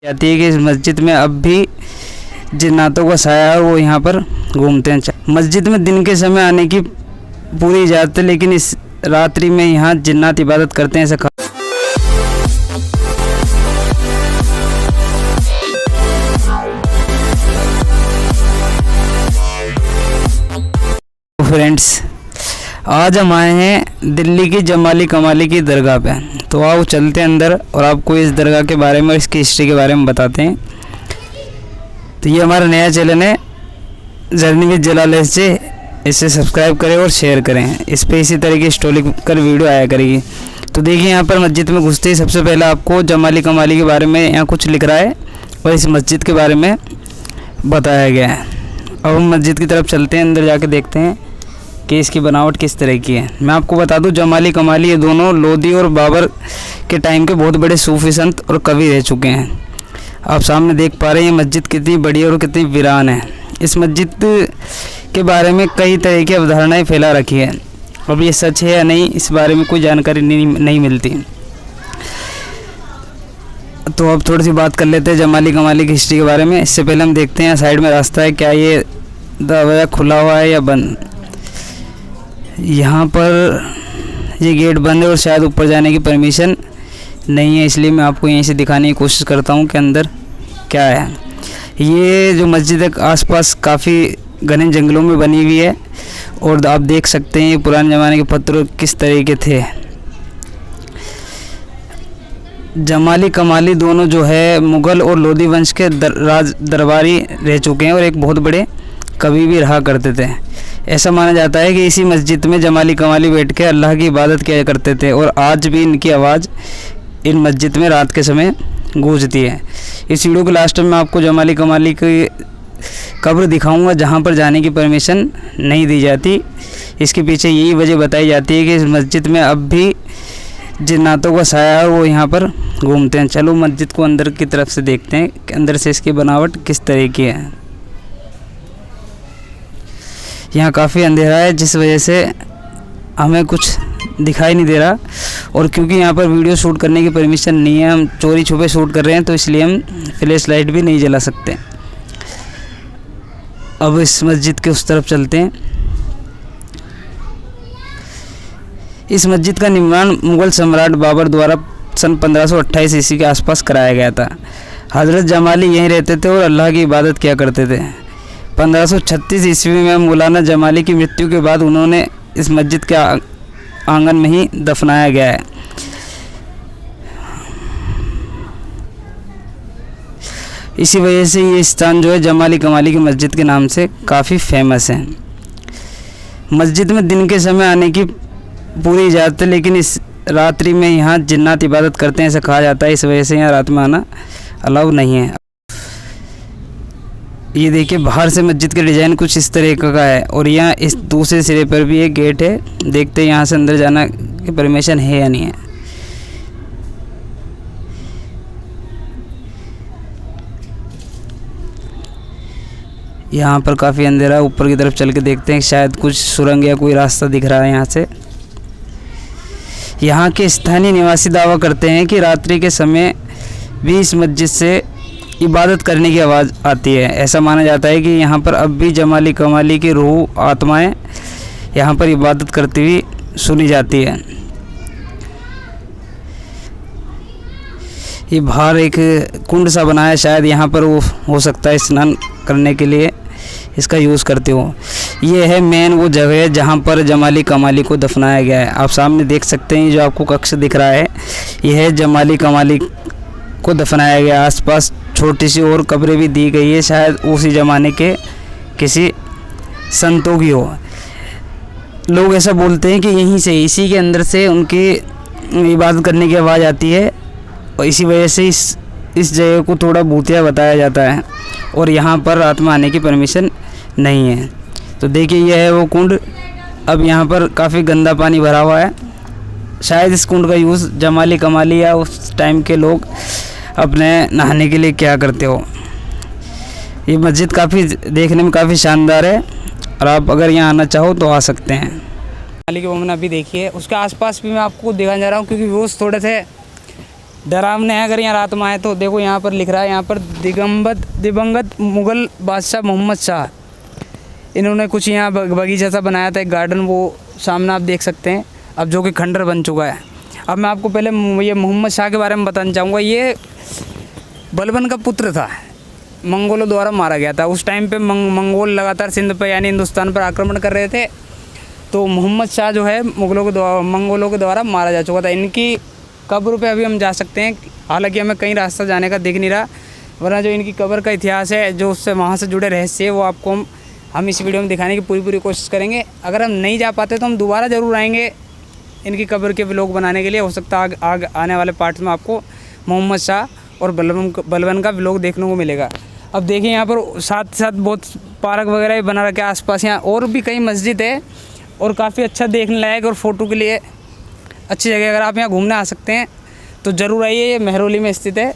जाती है कि इस मस्जिद में अब भी जिन्नातों का साया है, वो यहाँ पर घूमते हैं। मस्जिद में दिन के समय आने की पूरी इजाज़त है, लेकिन इस रात्रि में यहाँ जिन्नात इबादत करते हैं। ऐसा फ्रेंड्स, आज हम आए हैं दिल्ली की जमाली कमाली की दरगाह पे। तो आओ चलते हैं अंदर और आपको इस दरगाह के बारे में और इसकी हिस्ट्री के बारे में बताते हैं। तो ये हमारा नया चैनल है जर्नी विद जलाल से, इसे सब्सक्राइब करें और शेयर करें। इस पे इसी तरह की हिस्टोरिकल वीडियो आया करेगी। तो देखिए, यहाँ पर मस्जिद में घुसते ही सबसे पहले आपको जमाली कमाली के बारे में यहाँ कुछ लिख रहा है और इस मस्जिद के बारे में बताया गया है। अब हम मस्जिद की तरफ चलते हैं, अंदर जाके देखते हैं कि इसकी बनावट किस तरह की है। मैं आपको बता दूं, जमाली कमाली ये दोनों लोधी और बाबर के टाइम के बहुत बड़े सूफी संत और कवि रह चुके हैं। आप सामने देख पा रहे हैं ये मस्जिद कितनी बड़ी और कितनी वीरान है। इस मस्जिद के बारे में कई तरह की अवधारणाएं फैला रखी है। अब ये सच है या नहीं, इस बारे में कोई जानकारी नहीं मिलती। तो अब थोड़ी सी बात कर लेते हैं जमाली कमाली की हिस्ट्री के बारे में। इससे पहले हम देखते हैं साइड में रास्ता है, क्या ये दरवाज़ा खुला हुआ है या बंद। यहाँ पर ये गेट बंद है और शायद ऊपर जाने की परमिशन नहीं है, इसलिए मैं आपको यहीं से दिखाने की कोशिश करता हूँ कि अंदर क्या है। ये जो मस्जिद है आसपास काफ़ी घने जंगलों में बनी हुई है और आप देख सकते हैं ये पुराने ज़माने के पत्थर किस तरह के थे। जमाली कमाली दोनों जो है मुग़ल और लोधी वंश के दरबारी रह चुके हैं और एक बहुत बड़े कवि भी रहा करते थे। ऐसा माना जाता है कि इसी मस्जिद में जमाली कमाली बैठ के अल्लाह की इबादत किया करते थे और आज भी इनकी आवाज़ इन मस्जिद में रात के समय गूंजती है। इस वीडियो के लास्ट में मैं आपको जमाली कमाली की कब्र दिखाऊंगा जहां पर जाने की परमिशन नहीं दी जाती। इसके पीछे यही वजह बताई जाती है कि इस मस्जिद में अब भी जिन्नातों का साया है, वो यहाँ पर घूमते हैं। चलो मस्जिद को अंदर की तरफ से देखते हैं कि अंदर से इसकी बनावट किस तरह की है। यहाँ काफ़ी अंधेरा है, जिस वजह से हमें कुछ दिखाई नहीं दे रहा, और क्योंकि यहाँ पर वीडियो शूट करने की परमिशन नहीं है, हम चोरी छुपे शूट कर रहे हैं, तो इसलिए हम फ्लैश लाइट भी नहीं जला सकते। अब इस मस्जिद के उस तरफ चलते हैं। इस मस्जिद का निर्माण मुग़ल सम्राट बाबर द्वारा सन 1528 ईस्वी के आसपास कराया गया था। हज़रत जमाली यहीं रहते थे और अल्लाह की इबादत किया करते थे। 1536 ईस्वी में मौलाना जमाली की मृत्यु के बाद उन्होंने इस मस्जिद के आंगन में ही दफनाया गया है। इसी वजह से ये स्थान जो है जमाली कमाली की मस्जिद के नाम से काफ़ी फेमस है। मस्जिद में दिन के समय आने की पूरी इजाज़त है, लेकिन इस रात्रि में यहाँ जिन्नात इबादत करते हैं, ऐसा कहा जाता है। इस वजह से यहाँ रात में आना अलाउ नहीं है। ये देखिए, बाहर से मस्जिद का डिज़ाइन कुछ इस तरह का है और यहाँ इस दूसरे सिरे पर भी एक गेट है। देखते हैं यहाँ से अंदर जाना की परमिशन है या नहीं है। यहाँ पर काफ़ी अंधेरा है, ऊपर की तरफ चल के देखते हैं, शायद कुछ सुरंग या कोई रास्ता दिख रहा है यहाँ से। यहाँ के स्थानीय निवासी दावा करते हैं कि रात्रि के समय भी इस मस्जिद से इबादत करने की आवाज़ आती है। ऐसा माना जाता है कि यहाँ पर अब भी जमाली कमाली की रूह आत्माएं यहाँ पर इबादत करती हुई सुनी जाती है। ये बाहर एक कुंड सा बना है, शायद यहाँ पर वो हो सकता है स्नान करने के लिए इसका यूज़ करते हो। ये है मेन वो जगह है जहाँ पर जमाली कमाली को दफनाया गया है। आप सामने देख सकते हैं, जो आपको कक्ष दिख रहा है, यह है जमाली कमाली को दफनाया गया। आसपास छोटी सी और कब्रें भी दी गई है, शायद उसी ज़माने के किसी संतों की हो। लोग ऐसा बोलते हैं कि यहीं से, इसी के अंदर से उनकी इबादत करने की आवाज़ आती है और इसी वजह से इस जगह को थोड़ा भूतिया बताया जाता है और यहाँ पर रात में आने की परमिशन नहीं है। तो देखिए, यह है वो कुंड। अब यहाँ पर काफ़ी गंदा पानी भरा हुआ है। शायद इस कुंड का यूज़ जमाली कमाली या उस टाइम के लोग अपने नहाने के लिए क्या करते हो। ये मस्जिद काफ़ी देखने में काफ़ी शानदार है और आप अगर यहाँ आना चाहो तो आ सकते हैं। जमाली के मोमिन अभी देखिए, उसके आसपास भी मैं आपको दिखाने जा रहा हूँ, क्योंकि व्यूज़ थोड़े से डरावने हैं। अगर यहाँ रात में आए तो देखो यहाँ पर लिख रहा है, यहाँ पर दिवंगत मुग़ल बादशाह मोहम्मद शाह, इन्होंने कुछ यहाँ बगीचा सा बनाया था, एक गार्डन, वो सामने आप देख सकते हैं, अब जो कि खंडर बन चुका है। अब मैं आपको पहले ये मोहम्मद शाह के बारे में बताना चाहूँगा। ये बलबन का पुत्र था, मंगोलों द्वारा मारा गया था। उस टाइम पे मंगोल लगातार सिंध पर यानी हिंदुस्तान पर आक्रमण कर रहे थे, तो मोहम्मद शाह जो है मंगोलों के द्वारा मारा जा चुका था। इनकी कब्र पे अभी हम जा सकते हैं, हालांकि हमें कहीं रास्ता जाने का दिख नहीं रहा, वरना जो इनकी कब्र का इतिहास है, जो उससे वहाँ से जुड़े रहस्य है, वो आपको हम इस वीडियो में दिखाने की पूरी कोशिश करेंगे। अगर हम नहीं जा पाते तो हम दोबारा ज़रूर आएंगे इनकी कब्र के व्लॉग बनाने के लिए। हो सकता है आगे आने वाले पार्ट में आपको मोहम्मद शाह और बलबन का व्लॉग देखने को मिलेगा। अब देखिए यहाँ पर साथ साथ बहुत पार्क वगैरह भी बना रखे आसपास, यहाँ और भी कई मस्जिद है और काफ़ी अच्छा देखने लायक और फ़ोटो के लिए अच्छी जगह। अगर आप यहाँ घूमने आ सकते हैं तो ज़रूर आइए, ये मेहरौली में स्थित है।